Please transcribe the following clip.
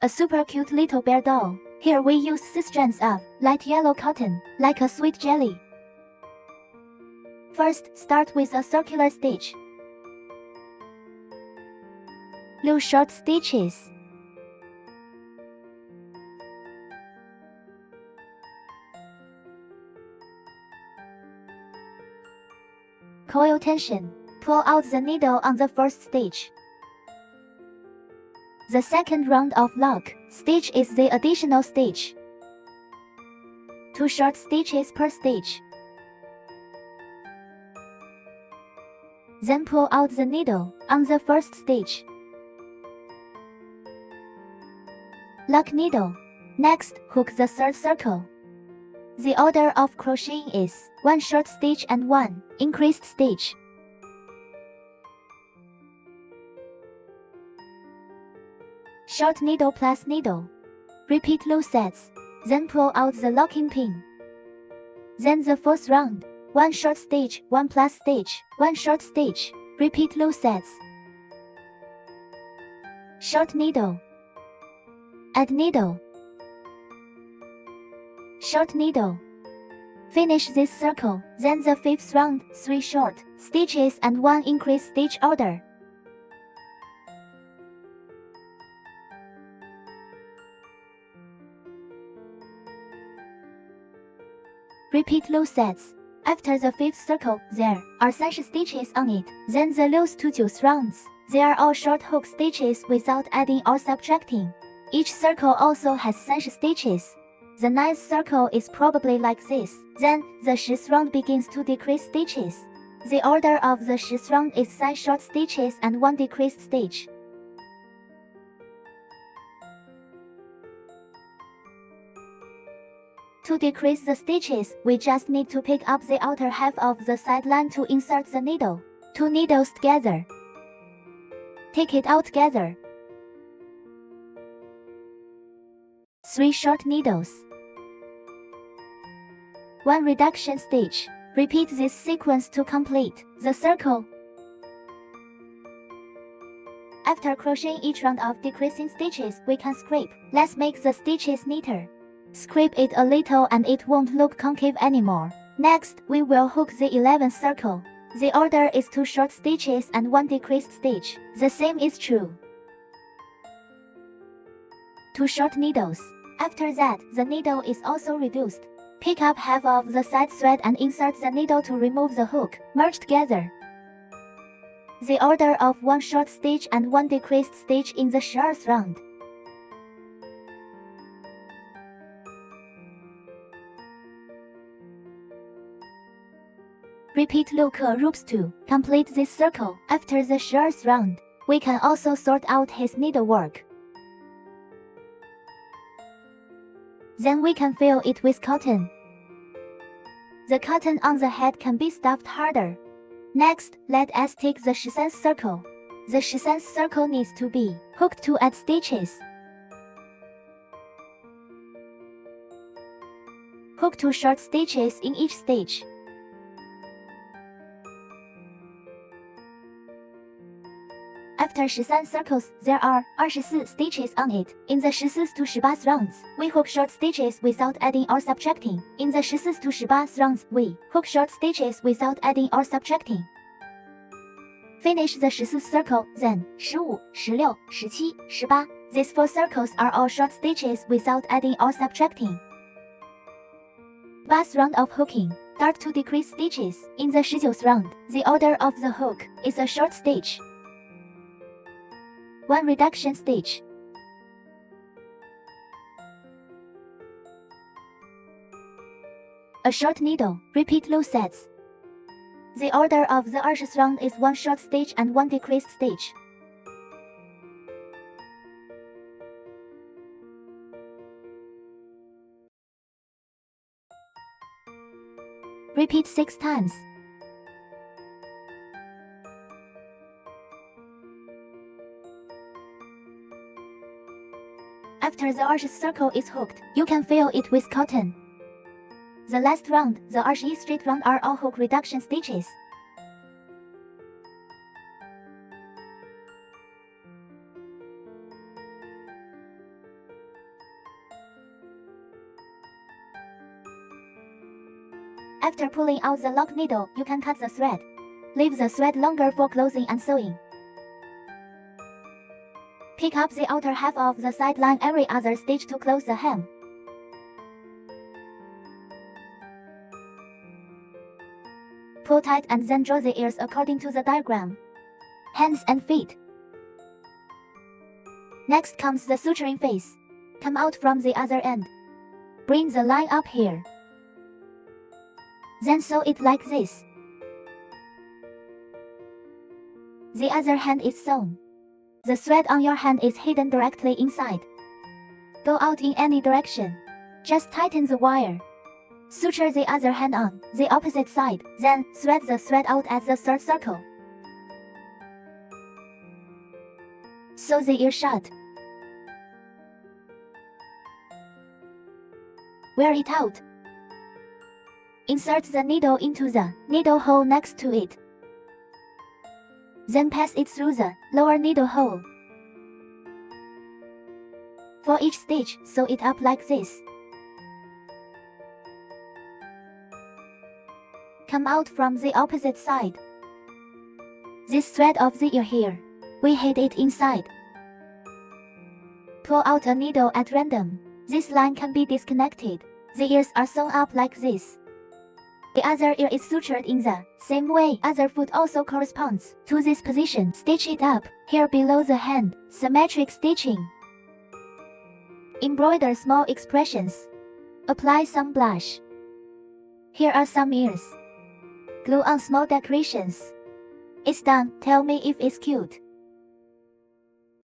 A super cute little bear doll. Here we use 6 strands of light yellow cotton, like a sweet jelly. First, start with a circular stitch. Loop short stitches. Coil tension. Pull out the needle on the first stitch. The second round of lock stitch is the additional stitch. 2 short stitches per stitch. Then pull out the needle on the first stitch. Lock needle. Next, hook the third circle. The order of crocheting is 1 short stitch and 1 increased stitch. Short needle plus needle. Repeat loop sets. Then pull out the locking pin. Then the fourth round. 1 short stitch, 1 plus stitch, 1 short stitch. Repeat loop sets. Short needle. Add needle. Short needle. Finish this circle, then the 5th round, 3 short stitches and 1 increased stitch order. Repeat loop sets. After the 5th circle, there are 30 stitches on it. Then the loose to 2 rounds. They are all short hook stitches without adding or subtracting. Each circle also has 30 stitches. The 9th circle is probably like this. Then, the 10th round begins to decrease stitches. The order of the 10th round is 3 short stitches and 1 decreased stitch. To decrease the stitches, we just need to pick up the outer half of the side line to insert the needle. 2 needles together. Take it out together. 3 short needles. 1 reduction stitch. Repeat this sequence to complete the circle. After crocheting each round of decreasing stitches, we can scrape. Let's make the stitches neater. Scrape it a little and it won't look concave anymore. Next, we will hook the 11th circle. The order is 2 short stitches and 1 decreased stitch. The same is true. 2 short needles. After that, the needle is also reduced. Pick up half of the side thread and insert the needle to remove the hook. Merge together. The order of 1 short stitch and 1 decreased stitch in the 12th round. Repeat loop loops to complete this circle. After the 12th round, we can also sort out his needlework. Then we can fill it with cotton. The cotton on the head can be stuffed harder. Next, let us take the 13th circle. The 13th circle needs to be hooked to add stitches. Hook 2 short stitches in each stitch. After 13 circles, there are 24 stitches on it. In the 14th to 18th rounds, we hook short stitches without adding or subtracting. In the 14th to 18th rounds, we hook short stitches without adding or subtracting. Finish the 14th circle, then 15, 16, 17, 18. These 4 circles are all short stitches without adding or subtracting. 8th round of hooking. Start to decrease stitches. In the 19th round, the order of the hook is a short stitch. 1 reduction stitch. A short needle. Repeat loop sets. The order of the 20th round is 1 short stitch and 1 decreased stitch. Repeat 6 times. After the 20th circle is hooked, you can fill it with cotton. The last round, the 20th straight round, are all hook reduction stitches. After pulling out the lock needle, you can cut the thread. Leave the thread longer for closing and sewing. Pick up the outer half of the sideline every other stitch to close the hem. Pull tight and then draw the ears according to the diagram. Hands and feet. Next comes the suturing phase. Come out from the other end. Bring the line up here. Then sew it like this. The other hand is sewn. The thread on your hand is hidden directly inside. Go out in any direction. Just tighten the wire. Suture the other hand on the opposite side, then thread the thread out at the third circle. Sew the ear shut. Wear it out. Insert the needle into the needle hole next to it. Then pass it through the lower needle hole. For each stitch, sew it up like this. Come out from the opposite side. This thread of the ear here, we hid it inside. Pull out a needle at random. This line can be disconnected. The ears are sewn up like this. The other ear is sutured in the same way. Other foot also corresponds to this position. Stitch it up here below the hand. Symmetric stitching. Embroider small expressions. Apply some blush. Here are some ears. Glue on small decorations. It's done. Tell me if it's cute.